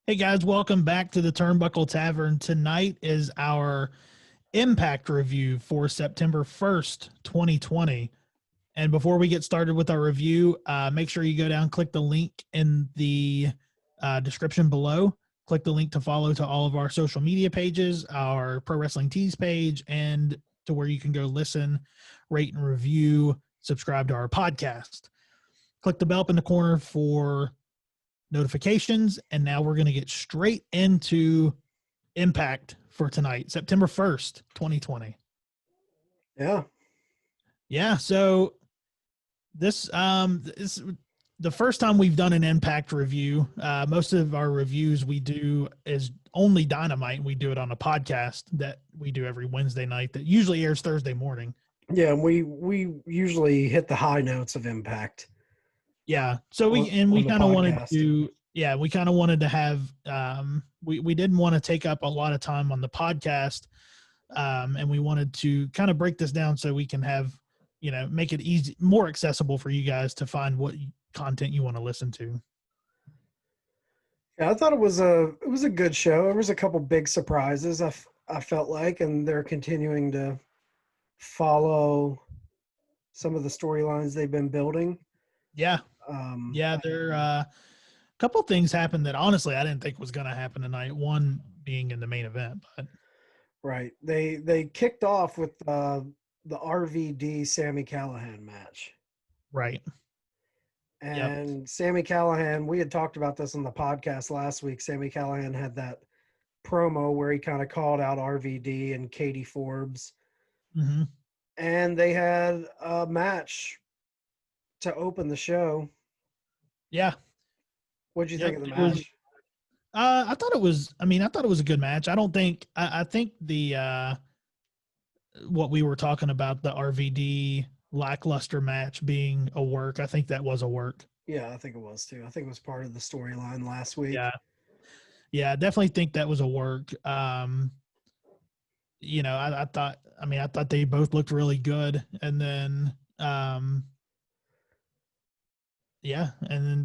Hey guys, welcome back to the Turnbuckle Tavern. Tonight is our Impact review for September 1st, 2020. And before we get started with our review, make sure you go down, click the link in the description below. Click the link to follow to all of our social media pages, our Pro Wrestling Tees page, and to where you can go listen, rate, and review, subscribe to our podcast. Click the bell up in the corner for notifications. And now we're going to get straight into Impact for tonight, September 1st, 2020. Yeah. Yeah. So this is the first time we've done an Impact review. Most of our reviews we do is only Dynamite. We do it on a podcast that we do every Wednesday night that usually airs Thursday morning. Yeah, we usually hit the high notes of Impact. Yeah. So we kind of wanted to, we kind of wanted to have, we didn't want to take up a lot of time on the podcast. And we wanted to kind of break this down so we can have, make it easy, more accessible for you guys to find what content you want to listen to. Yeah, I thought it was a good show. There was a couple big surprises I felt like, and they're continuing to follow some of the storylines they've been building. Yeah. There a couple things happened that honestly I didn't think was going to happen tonight. One being in the main event, but right. They kicked off with the RVD Sami Callihan match. Right. And Sami Callihan, we had talked about this on the podcast last week. Sami Callihan had that promo where he kind of called out RVD and Katie Forbes. Mm-hmm. And they had a match to open the show. Yeah. What'd you think of the match? I thought it was a good match. I think the what we were talking about, the RVD lackluster match being a work, I think that was a work. Yeah, I think it was too. I think it was part of the storyline last week. Yeah, I definitely think that was a work. I thought they both looked really good. And then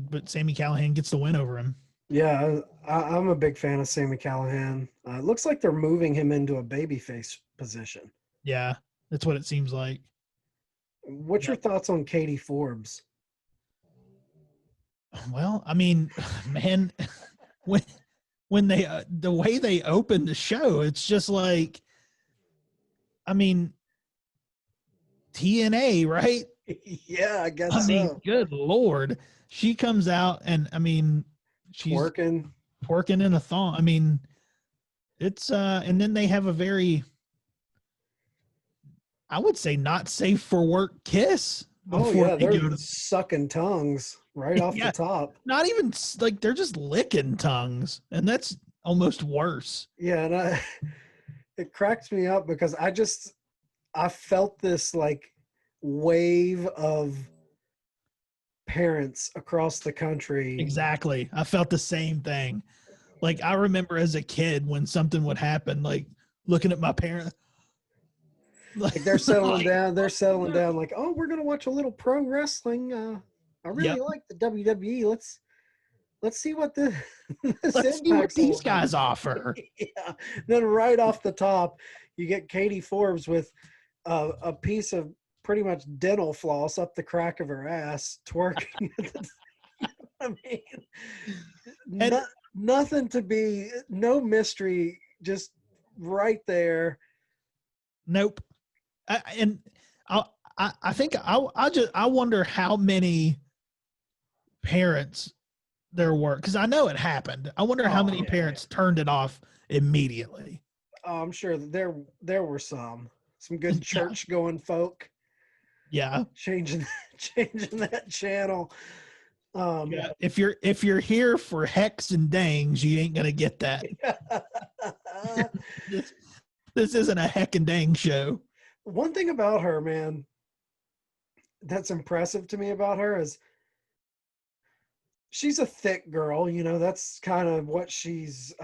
but Sami Callihan gets the win over him. Yeah, I'm a big fan of Sami Callihan. It looks like they're moving him into a babyface position. Yeah, that's what it seems like. What's your thoughts on Katie Forbes? Well, I mean, man, when they the way they opened the show, it's just like, I mean, TNA, right? Yeah, I guess so. Good Lord. She comes out and she's twerking in a thong. I mean, it's and then they have a very, I would say, not safe for work kiss. They're sucking tongues right off the top. Not even like, they're just licking tongues, and that's almost worse. Yeah, and it cracks me up because I felt this like wave of parents across the country. Exactly. I felt the same thing. Like, I remember as a kid when something would happen, like looking at my parents. Like they're settling down. They're settling down. Like, oh, we're gonna watch a little pro wrestling. I really like the WWE. Let's see what let's see what these guys offer. Yeah. Then right off the top, you get Katie Forbes with a piece of pretty much dental floss up the crack of her ass, twerking. I mean, nothing to be, no mystery, just right there. Nope. I think I wonder how many parents there were, because I know it happened. I wonder how many parents turned it off immediately. Oh, I'm sure there were some good church going folk. Yeah, changing that channel. If you're here for hex and dangs, you ain't gonna get that. This isn't a heck and dang show. One thing about her, man, that's impressive to me about her is she's a thick girl. That's kind of what she's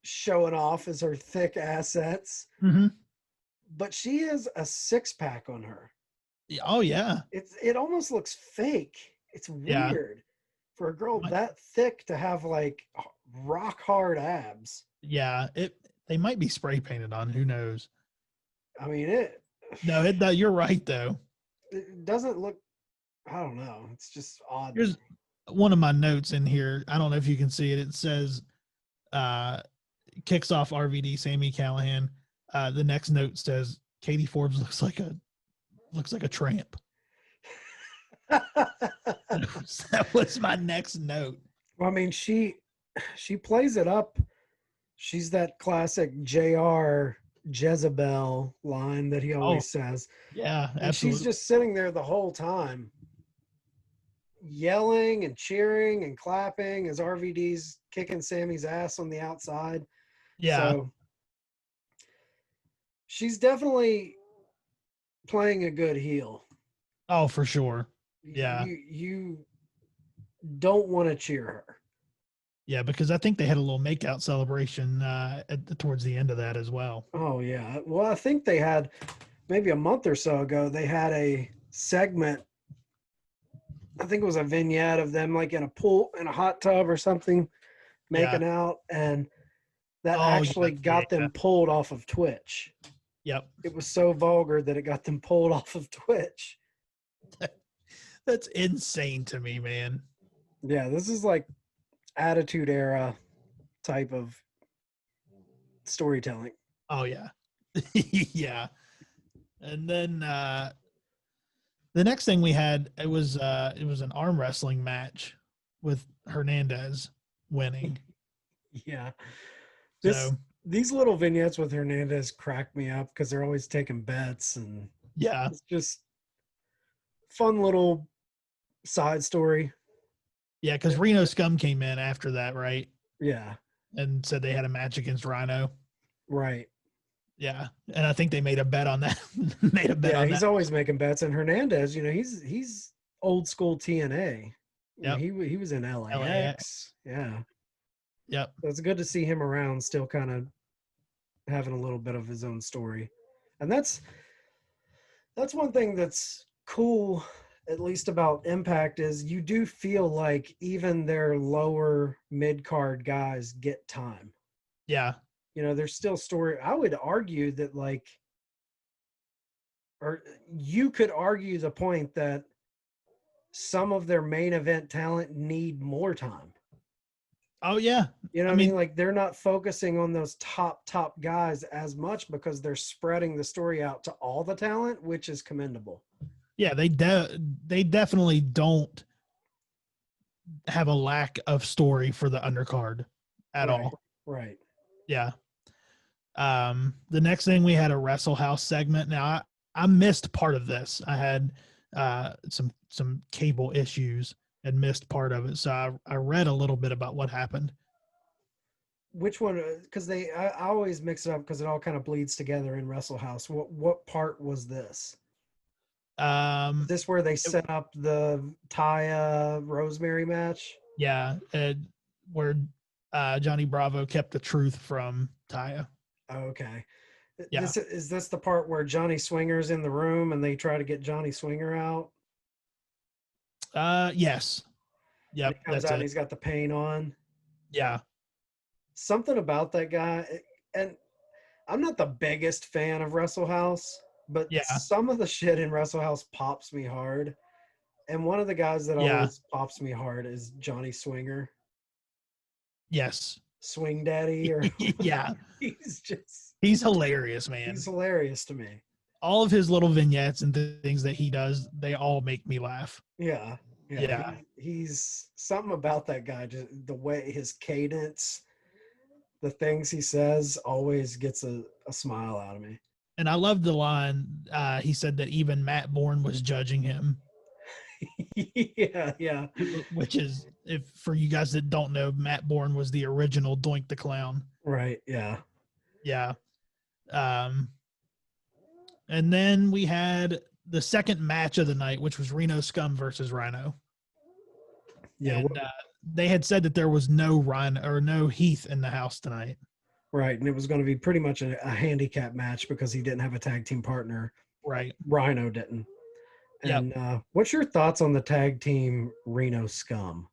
showing off, is her thick assets. Mm-hmm. But she has a six-pack on her. Oh yeah. It almost looks fake. It's weird. For a girl Might- that thick to have like rock hard abs. Yeah, they might be spray painted on. Who knows? I mean, No, you're right though. it doesn't look. I don't know. It's just odd. Here's one of my notes in here. I don't know if you can see it. It says, kicks off RVD Sammy Callahan. The next note says Katie Forbes looks like a tramp. That was my next note. Well, I mean, she plays it up. She's that classic JR Jezebel line that he always says. Yeah, And absolutely. she's just sitting there the whole time, yelling and cheering and clapping as RVD's kicking Sammy's ass on the outside. Yeah. So she's definitely playing a good heel. Oh, for sure. Yeah. You don't want to cheer her. Yeah, because I think they had a little makeout celebration towards the end of that as well. Oh yeah. Well, I think they had maybe a month or so ago, they had a segment. I think it was a vignette of them like in a pool, in a hot tub or something, making out, and that actually got them pulled off of Twitch. Yep. It was so vulgar that it got them pulled off of Twitch. That's insane to me, man. Yeah, this is like Attitude Era type of storytelling. Oh yeah. Yeah. And then the next thing we had, it was an arm wrestling match with Hernandez winning. Yeah. So These little vignettes with Hernandez crack me up because they're always taking bets, and yeah. it's just fun little side story. Yeah, because Reno Scum came in after that, right? Yeah. And said they had a match against Rhino. Right. Yeah. And I think they made a bet on that. He's always making bets. And Hernandez, he's old school TNA. Yeah. He was in LAX. Yeah. Yep. So it's good to see him around, still kind of having a little bit of his own story. And that's one thing that's cool, at least about Impact, is you do feel like even their lower mid-card guys get time. Yeah. There's still story. I would argue that or you could argue the point that some of their main event talent need more time. Oh yeah. I mean, like they're not focusing on those top guys as much because they're spreading the story out to all the talent, which is commendable. Yeah, they definitely don't have a lack of story for the undercard at all. Right. Yeah. The next thing, we had a Wrestle House segment. Now I missed part of this. I had some cable issues and missed part of it. So I read a little bit about what happened. Which one? Because I always mix it up because it all kind of bleeds together in Wrestle House. What part was this? Is this where they set up the Taya Rosemary match? Yeah, where Johnny Bravo kept the truth from Taya. Oh, okay. Yeah. Is this the part where Johnny Swinger's in the room and they try to get Johnny Swinger out? Yes. Yep. He comes out and he's got the paint on. Yeah. Something about that guy, and I'm not the biggest fan of Wrestle House, but some of the shit in Wrestle House pops me hard. And one of the guys that always pops me hard is Johnny Swinger. Yes. Swing Daddy, or yeah. He's hilarious, man. He's hilarious to me. All of his little vignettes and things that he does, they all make me laugh. Yeah. He's something about that guy, just the way his cadence, the things he says, always gets a smile out of me. And I love the line, he said that even Matt Bourne was judging him. Yeah. Which is, if for you guys that don't know, Matt Bourne was the original Doink the Clown. Right, yeah. Yeah. And then we had the second match of the night, which was Reno Scum versus Rhino. Yeah. And, they had said that there was no Rhino or no Heath in the house tonight. Right, and it was going to be pretty much a handicap match because he didn't have a tag team partner. Right. Rhino didn't. And what's your thoughts on the tag team Reno Scum?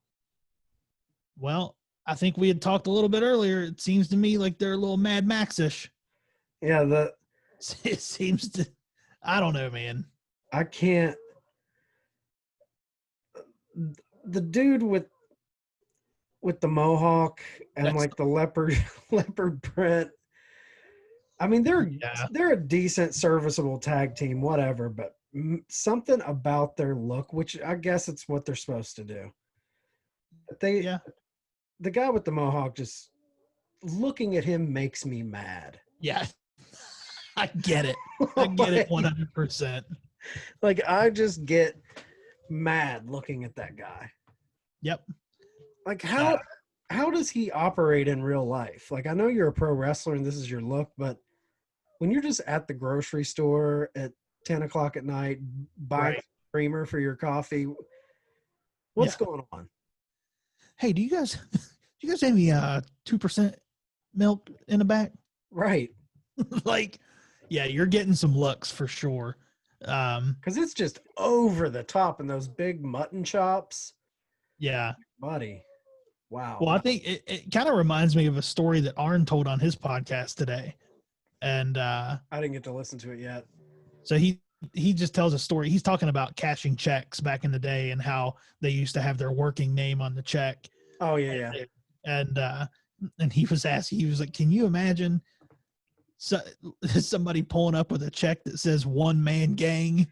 Well, I think we had talked a little bit earlier. It seems to me like they're a little Mad Max-ish. Yeah, It seems to, I don't know, man. I can't. The dude with the mohawk and That's like the leopard leopard print. I mean, yeah, they're a decent, serviceable tag team, whatever. But something about their look, which I guess it's what they're supposed to do. But yeah, the guy with the mohawk, just looking at him makes me mad. yeah. I get it. I get it 100%. Like I just get mad looking at that guy. Yep. Like Uh, how does he operate in real life? Like I know you're a pro wrestler and this is your look, but when you're just at the grocery store at 10 o'clock at night buying right. creamer for your coffee, Yeah. what's going on? Hey, do you guys have any 2% milk in the back? Right. Like, yeah, you're getting some looks for sure. Because it's just over the top and those big mutton chops. Yeah. Buddy. Well, Wow. I think it kind of reminds me of a story that Arn told on his podcast today. And I didn't get to listen to it yet. so he just tells a story. He's talking about cashing checks back in the day and how they used to have their working name on the check. Oh yeah, And he was asking, he was like, can you imagine somebody pulling up with a check that says one man gang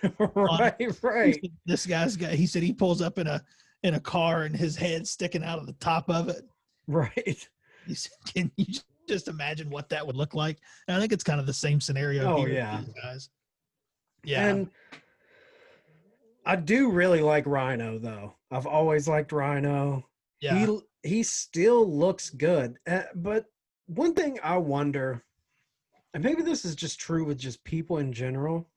yeah. on it? right. This guy's got, he said he pulls up in a car and his head sticking out of the top of it. Right. He said, can you just imagine what that would look like? And I think it's kind of the same scenario Oh here yeah. with these guys. Yeah. And I do really like Rhino though. I've always liked Rhino. Yeah. He still looks good. But one thing I wonder, and maybe this is just true with just people in general,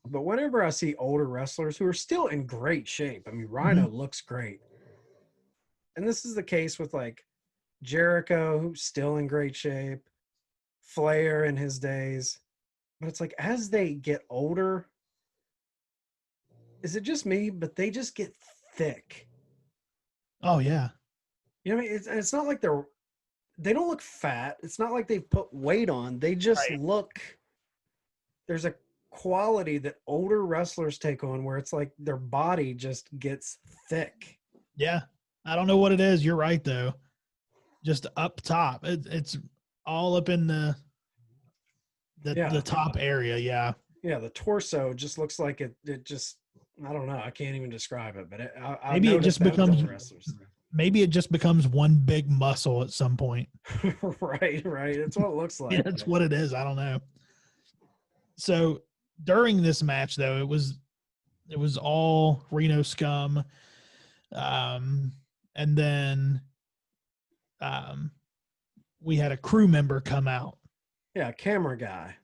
but whenever I see older wrestlers who are still in great shape, I mean, Rhino looks great. And this is the case with like Jericho, who's still in great shape, Flair in his days. But it's like as they get older, is it just me? But they just get thick. Oh yeah. You know what I mean? It's not like they don't look fat. It's not like they've put weight on. They just Right. look, there's a quality that older wrestlers take on where it's like their body just gets thick. Yeah. I don't know what it is. You're right though. Just up top. It's all up in Yeah. the top area. Yeah. Yeah. The torso just looks like it just, I don't know. I can't even describe it, but I Maybe it noticed just that with becomes older wrestlers. maybe it just becomes one big muscle at some point. right. It's what it looks like. Yeah, that's what it is. I don't know. So during this match though, it was all Reno scum. And then we had a crew member come out. Yeah. Camera guy.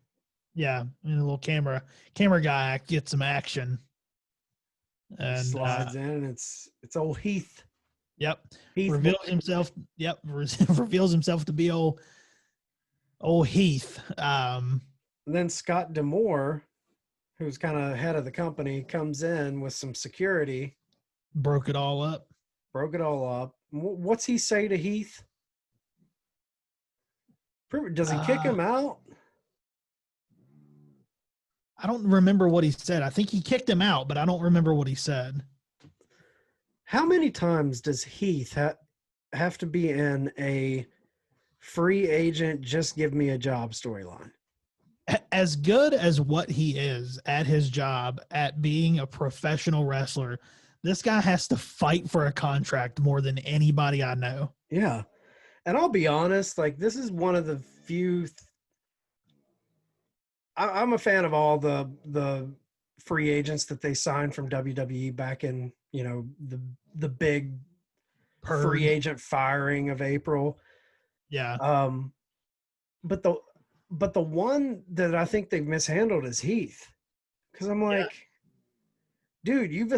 Yeah, and a little camera guy gets some action. And Slides in and it's old Heath. yep, Heath reveals himself. Yep, reveals himself to be old Heath. And then Scott D'Amore, who's kind of head of the company, comes in with some security, Broke it all up. broke it all up. What's he say to Heath? Does he kick him out? I don't remember what he said. I think he kicked him out, but I don't remember what he said. How many times does Heath have to be in a free agent, just give me a job storyline? As good as what he is at his job, at being a professional wrestler, this guy has to fight for a contract more than anybody I know. Yeah. And I'll be honest, like this is one of the few I'm a fan of all the free agents that they signed from WWE back in, the big free agent firing of April. Yeah. But the one that I think they've mishandled is Heath. Because I'm like, dude, you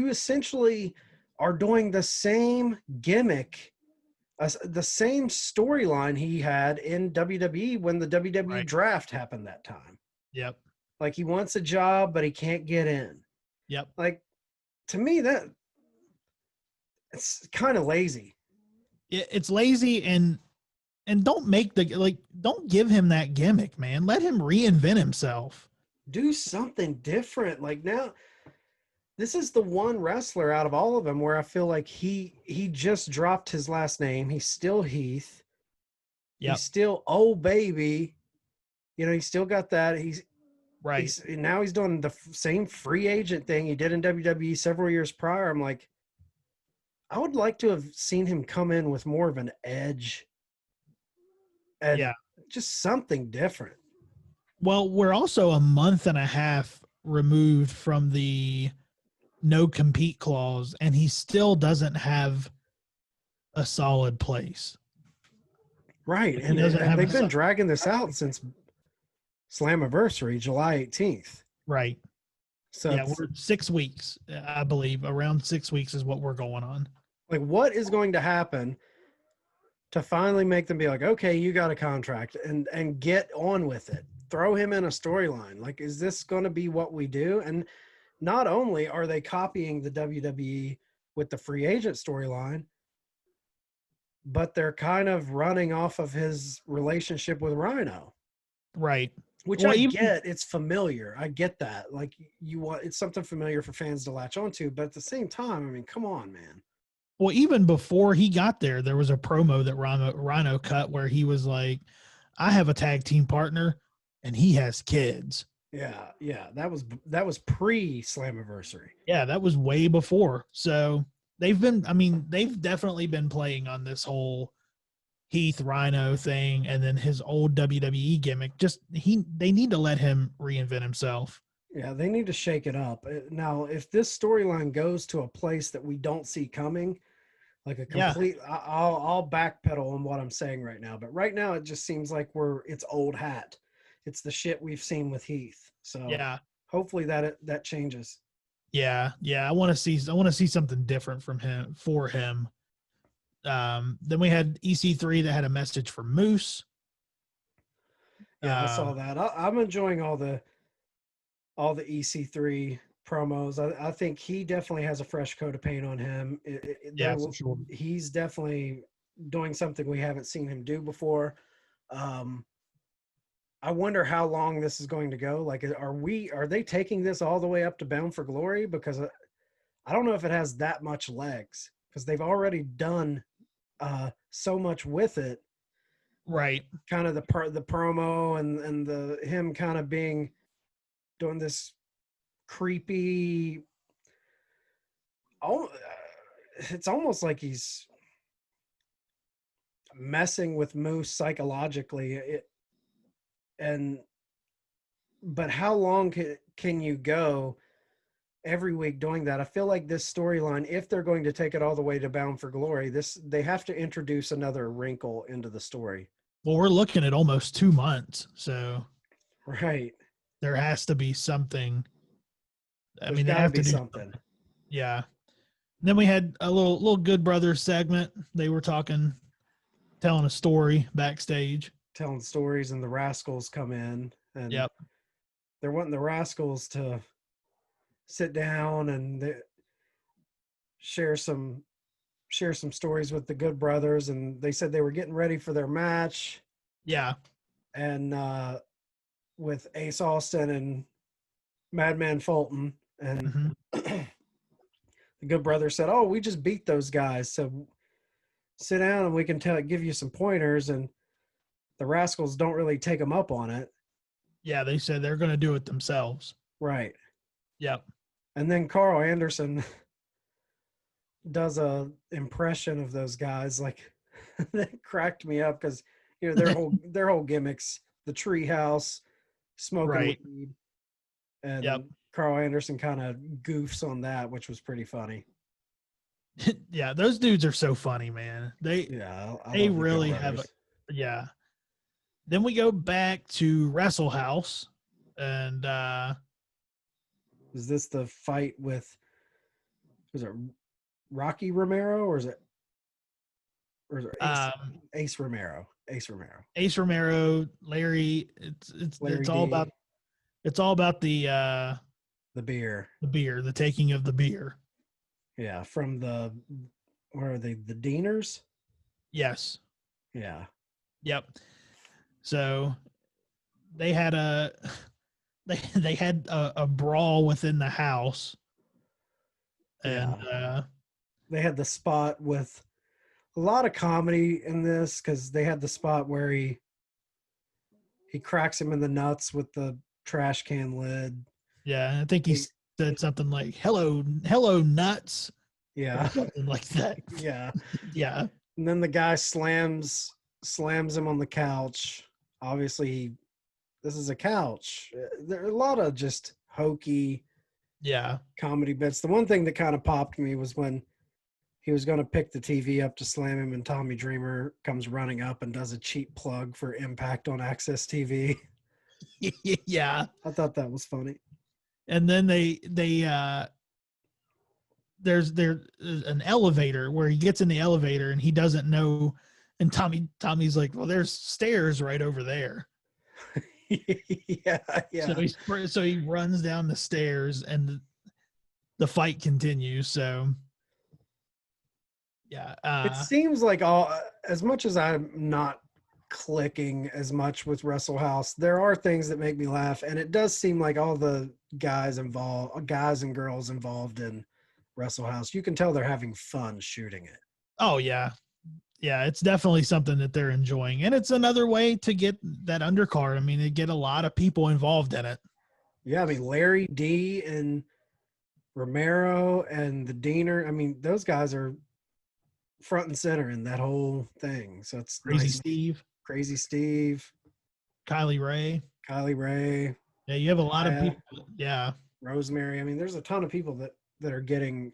essentially are doing the same gimmick, the same storyline he had in WWE when the WWE draft happened that time. Yep. Like he wants a job, but he can't get in. Yep. Like to me, it's kind of lazy. It's lazy, and don't make don't give him that gimmick, man. Let him reinvent himself. Do something different. Like now, this is the one wrestler out of all of them where I feel like he just dropped his last name. He's still Heath. Yep. He's still old baby. You know, he's still got that. Right. Now he's doing the same free agent thing he did in WWE several years prior. I'm like, I would like to have seen him come in with more of an edge and just something different. Well, we're also a month and a half removed from the no compete clause, and he still doesn't have a solid place. Right. And they've been dragging this out since Slammiversary, July 18th. Right. So yeah, we're 6 weeks, I believe. Around 6 weeks is what we're going on. Like, what is going to happen to finally make them be like, okay, you got a contract and get on with it? Throw him in a storyline. Like, is this going to be what we do? And not only are they copying the WWE with the free agent storyline, but they're kind of running off of his relationship with Rhino. Right. Which I get. It's familiar. I get that. Like, it's something familiar for fans to latch onto. But at the same time, I mean, come on, man. Well, even before he got there was a promo that Rhino cut where he was like, I have a tag team partner and he has kids. Yeah. That was pre-Slammiversary. Yeah, that was way before. So they've definitely been playing on this whole Heath Rhino thing and then his old WWE gimmick. They need to let him reinvent himself. Yeah, they need to shake it up. Now, if this storyline goes to a place that we don't see coming, like a complete, I'll backpedal on what I'm saying right now. But right now, it just seems like it's old hat. It's the shit we've seen with Heath. So yeah, hopefully that changes. Yeah. I want to see something different from him for him. Then we had EC3 that had a message for Moose. Yeah, I saw that. I'm enjoying all the EC3 promos. I think he definitely has a fresh coat of paint on him. For sure. He's definitely doing something we haven't seen him do before. I wonder how long this is going to go. Like, are they taking this all the way up to Bound for Glory? Because I don't know if it has that much legs, because they've already done so much with it. Right. Kind of the promo and the him kind of doing this creepy. It's almost like he's messing with Moose psychologically. But how long can you go every week doing that? I feel like this storyline, if they're going to take it all the way to Bound for Glory, they have to introduce another wrinkle into the story. Well, we're looking at almost 2 months, so right. There has to be something. They have to do something. Yeah. And then we had a little Good Brothers segment. They were telling a story backstage. Telling stories, and the Rascals come in, and they're wanting the Rascals to sit down and share some stories with the Good Brothers, and they said they were getting ready for their match. Yeah. And with Ace Austin and Madman Fulton, and the Good Brothers said, "Oh, we just beat those guys, so sit down and we can give you some pointers." And the Rascals don't really take them up on it. Yeah, they said they're going to do it themselves. Right. Yep. And then Carl Anderson does a impression of those guys. Like, that cracked me up because, you know, their whole gimmicks, the treehouse, smoking weed, and Carl Anderson kind of goofs on that, which was pretty funny. Yeah, those dudes are so funny, man. They really have yeah. Then we go back to Wrestle House, and is this the fight with, was it Rocky Romero, or is it Ace Romero? Ace Romero, Larry. It's all about the beer. The taking of the beer. Yeah, from the what are they? The Deaners? Yes. Yeah. Yep. So they had a they had a brawl within the house, and Yeah. They had the spot with a lot of comedy in this because they had the spot where he cracks him in the nuts with the trash can lid. yeah, I think he He, said something like hello nuts," or yeah. something like that. Yeah. Yeah. And then the guy slams him on the couch. Obviously, this is a couch. There are a lot of just hokey Yeah. comedy bits. The one thing that kind of popped me was when he was going to pick the TV up to slam him, and Tommy Dreamer comes running up and does a cheap plug for Impact on Access TV. Yeah. I thought that was funny. And then there's an elevator where he gets in the elevator and he doesn't know, and Tommy's like, well, there's stairs right over there. Yeah, yeah. So he runs down the stairs and the fight continues. So yeah. It seems like all as much as I'm not clicking as much with Wrestle House, there are things that make me laugh, and it does seem like all the guys and girls involved in Wrestle House, you can tell they're having fun shooting it. Oh yeah. Yeah, it's definitely something that they're enjoying. And it's another way to get that undercard. I mean, they get a lot of people involved in it. Yeah, I mean Larry D and Romero and the Deaner, I mean, those guys are front and center in that whole thing. So it's Crazy nice. Steve, Crazy Steve, Kylie Ray. Kylie Ray, Yeah, you have a lot of Maya, people. Yeah, Rosemary. I mean, there's a ton of people that are getting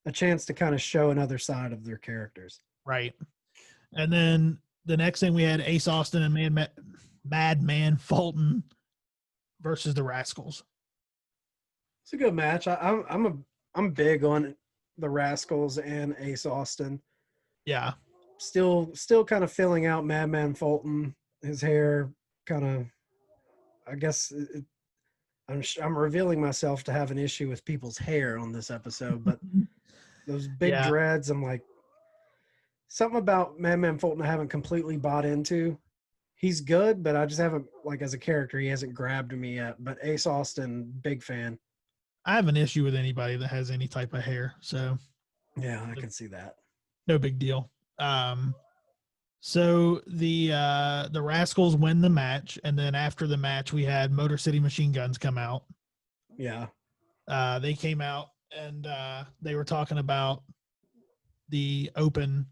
a chance to kind of show another side of their characters. right. And then the next thing we had Ace Austin and Madman Fulton versus the Rascals. It's a good match. I'm big on the Rascals and Ace Austin. Yeah. Still kind of filling out Madman Fulton. His hair kind of, I guess I'm revealing myself to have an issue with people's hair on this episode, but those big dreads, I'm like, something about Madman Fulton I haven't completely bought into. He's good, but I just haven't, like, as a character, he hasn't grabbed me yet. But Ace Austin, big fan. I have an issue with anybody that has any type of hair. So yeah, I can see that. No big deal. So the Rascals win the match, and then after the match, we had Motor City Machine Guns come out. Yeah. They came out and they were talking about the open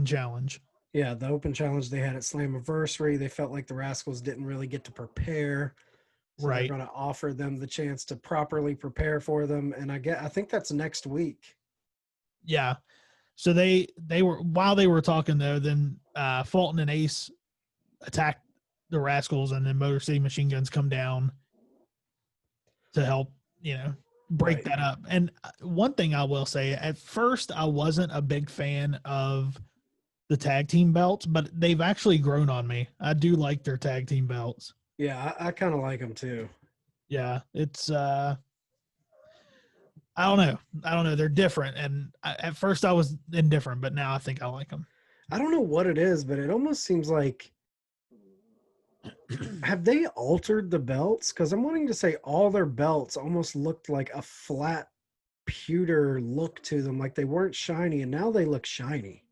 challenge. Yeah, the open challenge they had at Slammiversary. They felt like the Rascals didn't really get to prepare. So right. They're going to offer them the chance to properly prepare for them. And I think that's next week. Yeah. So they were, while they were talking though, then Fulton and Ace attacked the Rascals, and then Motor City Machine Guns come down to help, break that up. And one thing I will say, at first I wasn't a big fan of the tag team belts, but they've actually grown on me. I do like their tag team belts. Yeah, I kind of like them too. Yeah, it's I don't know. They're different, and at first I was indifferent, but now I think I like them. I don't know what it is, but it almost seems like have they altered the belts? Because I'm wanting to say all their belts almost looked like a flat pewter look to them, like they weren't shiny, and now they look shiny.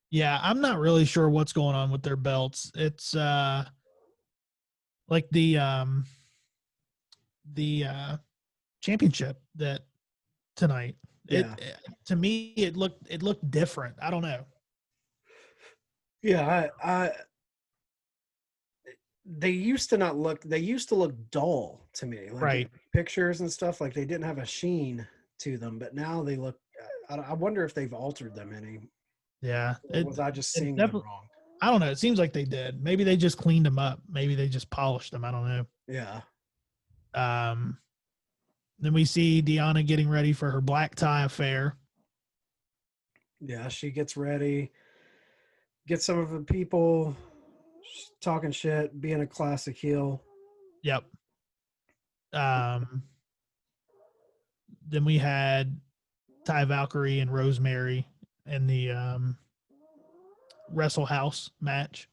Yeah, I'm not really sure what's going on with their belts. It's like the championship that tonight. Yeah. To me it looked different. I don't know. Yeah, they used to look dull to me, like right. Pictures and stuff, like they didn't have a sheen to them, but now they look, I wonder if they've altered them any. Yeah. Was I just seeing them wrong? I don't know. It seems like they did. Maybe they just cleaned them up. Maybe they just polished them. I don't know. Yeah. Then we see Deonna getting ready for her black tie affair. Yeah, she gets ready, gets some of the people talking shit, being a classic heel. Yep. Then we had Ty Valkyrie and Rosemary in the Wrestle House match.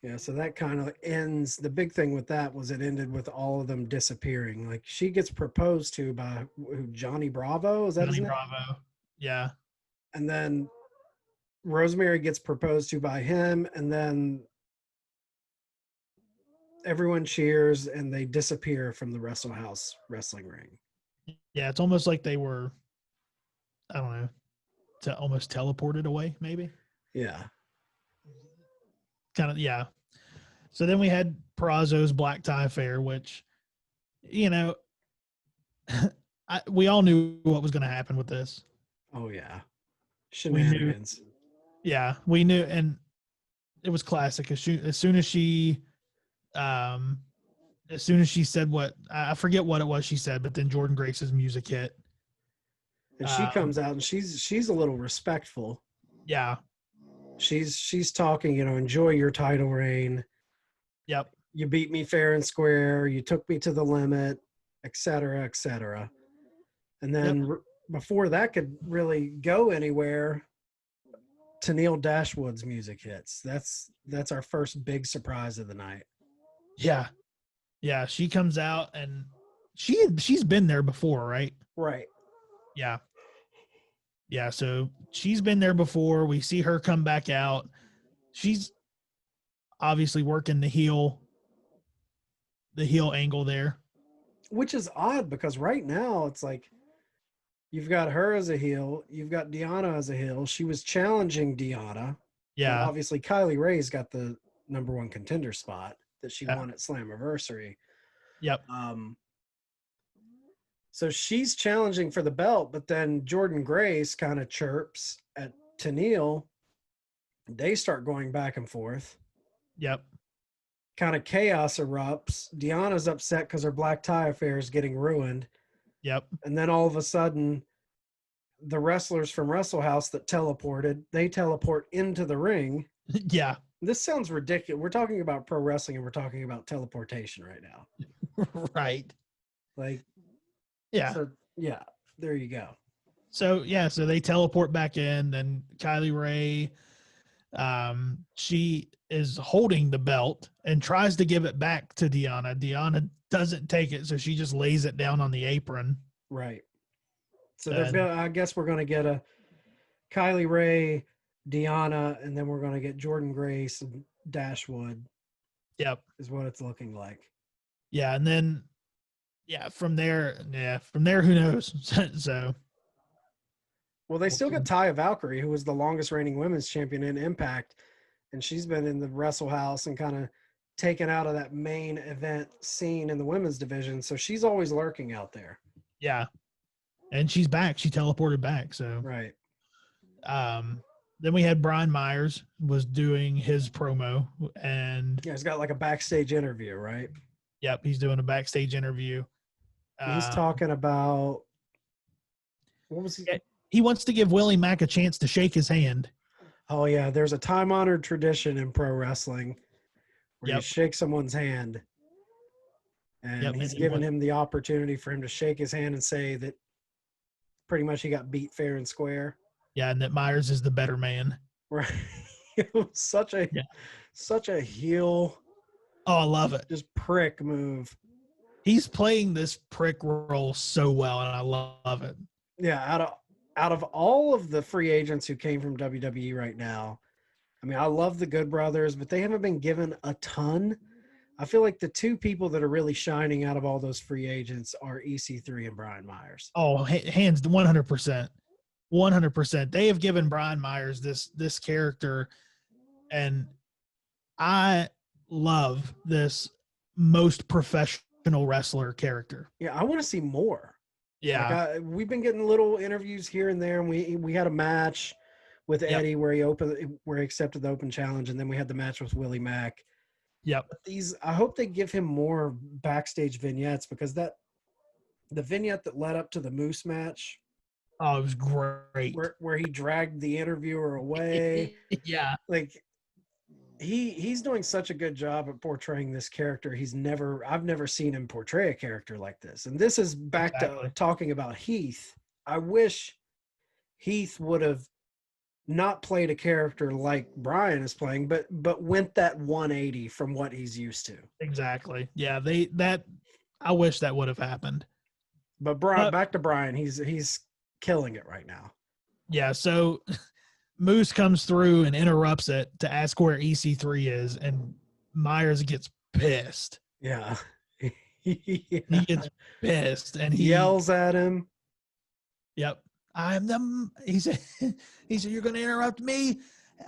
Yeah, so that kind of ends. The big thing with that was it ended with all of them disappearing. Like she gets proposed to by Johnny Bravo, is that his Johnny name? Bravo. Yeah. And then Rosemary gets proposed to by him, and then everyone cheers and they disappear from the Wrestle House wrestling ring. Yeah. It's almost like they were, I don't know, to almost teleported away, maybe. Yeah. Kind of, yeah. So then we had Perazo's Black Tie Affair, which, you know, we all knew what was going to happen with this. Oh yeah. We knew, Shenanigans. yeah, we knew, and it was classic. As soon as she said what, I forget what it was she said, but then Jordan Grace's music hit. And she comes out and she's a little respectful. Yeah. She's talking, enjoy your title reign. Yep. You beat me fair and square. You took me to the limit, et cetera, et cetera. And then before that could really go anywhere, Tennille Dashwood's music hits. That's our first big surprise of the night. Yeah. Yeah. She comes out and she's been there before, right? Right. Yeah. Yeah. So she's been there before. We see her come back out. She's obviously working the heel angle there. Which is odd because right now it's like you've got her as a heel. You've got Deonna as a heel. She was challenging Deonna. Yeah. And obviously, Kylie Ray's got the number one contender spot that she won at Slammiversary. Yep. So she's challenging for the belt, but then Jordan Grace kind of chirps at Tennille. They start going back and forth. Yep. Kind of chaos erupts. Deonna's upset because her Black Tie Affair is getting ruined. Yep. And then all of a sudden, the wrestlers from Wrestle House that teleported, they teleport into the ring. Yeah. This sounds ridiculous. We're talking about pro wrestling and we're talking about teleportation right now. Right. Like, yeah. So, yeah, there you go. So, yeah, so they teleport back in, and Kylie Ray, she is holding the belt and tries to give it back to Deonna. Deonna doesn't take it, so she just lays it down on the apron. Right. So I guess we're going to get a Kylie Ray, Deonna, and then we're going to get Jordan Grace and Dashwood. Yep. Is what it's looking like. Yeah, and then from there, who knows? So well, they still got Taya Valkyrie, who was the longest reigning women's champion in Impact, and she's been in the Wrestle House and kind of taken out of that main event scene in the women's division. So she's always lurking out there. Yeah. And she's back. She teleported back. So right. Then we had Brian Myers was doing his promo, and he's got like a backstage interview, right? Yep, he's doing a backstage interview. He's talking about what was he? He wants to give Willie Mack a chance to shake his hand. Oh yeah, there's a time-honored tradition in pro wrestling where you shake someone's hand, and he's giving him the opportunity for him to shake his hand and say that pretty much he got beat fair and square. Yeah, and that Myers is the better man. Right. It was such a heel. Oh, I love it. Just prick move. He's playing this prick role so well, and I love it. Yeah, out of all of the free agents who came from WWE right now, I mean, I love the Good Brothers, but they haven't been given a ton. I feel like the two people that are really shining out of all those free agents are EC3 and Brian Myers. Oh, hands 100%. 100%. They have given Brian Myers this character, and I love this most professional wrestler character. Yeah, I want to see more. Yeah. Like we've been getting little interviews here and there, and we had a match with Eddie where he accepted the open challenge, and then we had the match with Willie Mack. Yep. But I hope they give him more backstage vignettes, because the vignette that led up to the Moose match. Oh, it was great. Where he dragged the interviewer away. Yeah. Like he's doing such a good job at portraying this character. I've never seen him portray a character like this. And this is back to talking about Heath. I wish Heath would have not played a character like Brian is playing, but went that 180 from what he's used to. Exactly. Yeah, I wish that would have happened. But Brian, back to Brian, he's killing it right now. Yeah, so Moose comes through and interrupts it to ask where EC3 is, and Myers gets pissed. Yeah. Yeah. He gets pissed and he yells at him. Yep. He said, you're going to interrupt me?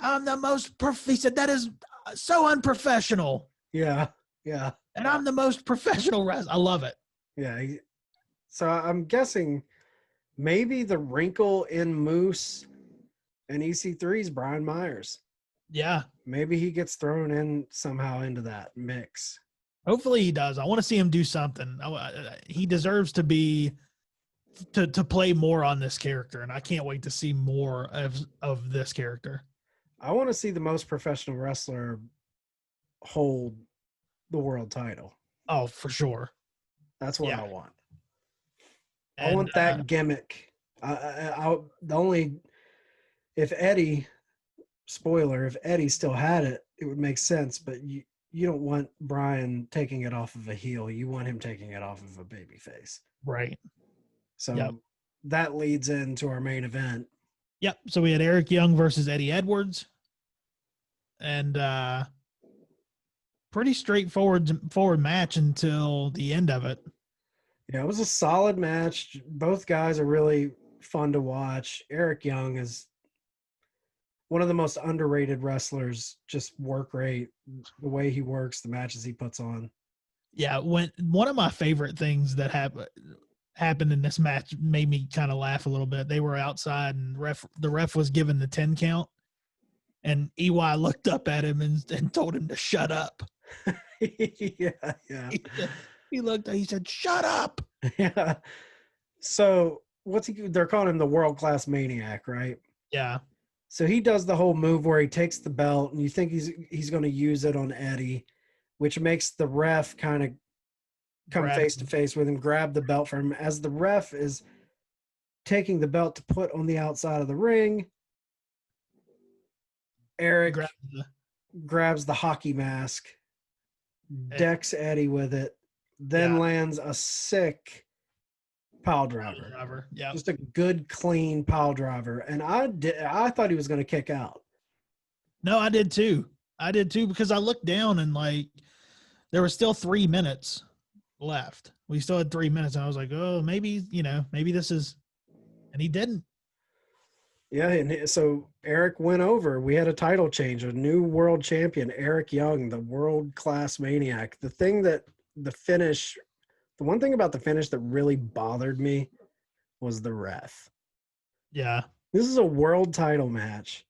I'm the most, he said, that is so unprofessional. Yeah. Yeah. And I'm the most professional wrestler. I love it. Yeah. So I'm guessing maybe the wrinkle in Moose and EC3 is Brian Myers. Yeah. Maybe he gets thrown in somehow into that mix. Hopefully he does. I want to see him do something. He deserves to be to play more on this character, and I can't wait to see more of this character. I want to see the most professional wrestler hold the world title. Oh, for sure. That's what I want. And, I want that gimmick. If Eddie, spoiler, if Eddie still had it, it would make sense, but you don't want Brian taking it off of a heel. You want him taking it off of a baby face. Right. So that leads into our main event. Yep. So we had Eric Young versus Eddie Edwards. And pretty straightforward match until the end of it. Yeah, it was a solid match. Both guys are really fun to watch. Eric Young is one of the most underrated wrestlers, just work rate, the way he works, the matches he puts on. Yeah, one of my favorite things that happened in this match made me kind of laugh a little bit. They were outside and the ref was given the 10 count, and EY looked up at him and told him to shut up. Yeah. He looked, he said, "Shut up." Yeah. So they're calling him the world-class maniac, right? Yeah. So he does the whole move where he takes the belt and you think he's going to use it on Eddie, which makes the ref kind of come face to face with him, grab the belt from him. As the ref is taking the belt to put on the outside of the ring, Eric grabs the hockey mask, decks Eddie with it, then lands a sick pile driver. Yeah. Just a good, clean pile driver. And I thought he was going to kick out. No, I did too. Because I looked down and there were still 3 minutes left. We still had 3 minutes. And I was like, oh, maybe this is, and he didn't. Yeah. And so Eric went over. We had a title change, a new world champion, Eric Young, the world-class maniac. The one thing about the finish that really bothered me was the ref. Yeah. This is a world title match.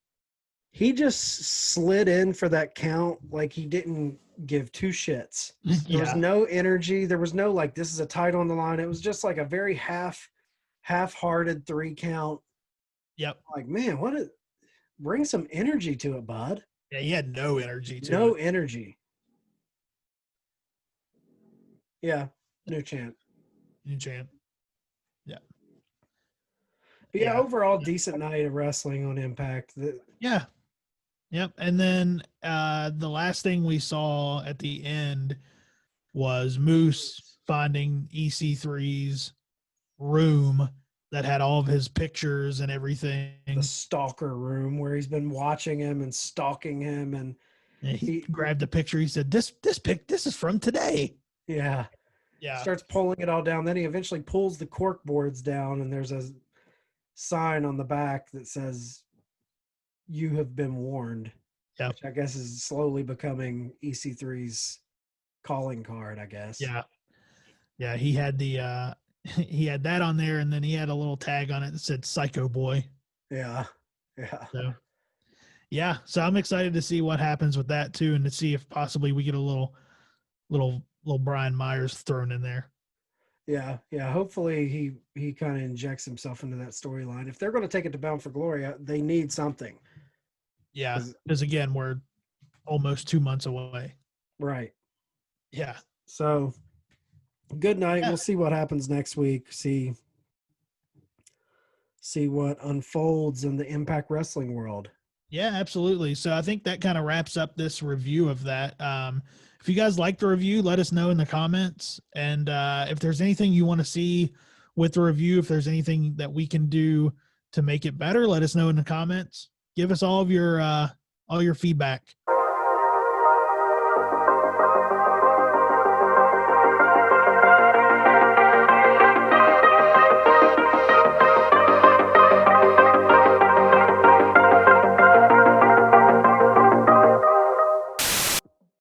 He just slid in for that count like he didn't give two shits. There was no energy. There was no this is a title on the line. It was just like a very half-hearted 3 count. Yep. Like, man, bring some energy to it, bud. Yeah, he had no energy to it. No energy. Yeah. New champ. Yeah. But yeah, overall decent night of wrestling on Impact. Yeah. Yep. And then the last thing we saw at the end was Moose finding EC3's room that had all of his pictures and everything. The stalker room where he's been watching him and stalking him, and he grabbed the picture. He said, "This is from today." Yeah. Yeah. Starts pulling it all down. Then he eventually pulls the cork boards down, and there's a sign on the back that says, "You have been warned." Yeah. Which I guess is slowly becoming EC3's calling card, I guess. Yeah. Yeah. He had he had that on there, and then he had a little tag on it that said "Psycho Boy." Yeah. Yeah. So I'm excited to see what happens with that too, and to see if possibly we get a little Brian Myers thrown in there. Yeah. Hopefully he kind of injects himself into that storyline. If they're going to take it to Bound for Glory, they need something. Yeah, because again, we're almost 2 months away. Right. Yeah. So good night. Yeah. We'll see what happens next week. See see what unfolds in the Impact Wrestling world. Yeah, absolutely. So I think that kind of wraps up this review of that. If you guys like the review, let us know in the comments. And if there's anything you want to see with the review, if there's anything that we can do to make it better, let us know in the comments. Give us all your feedback.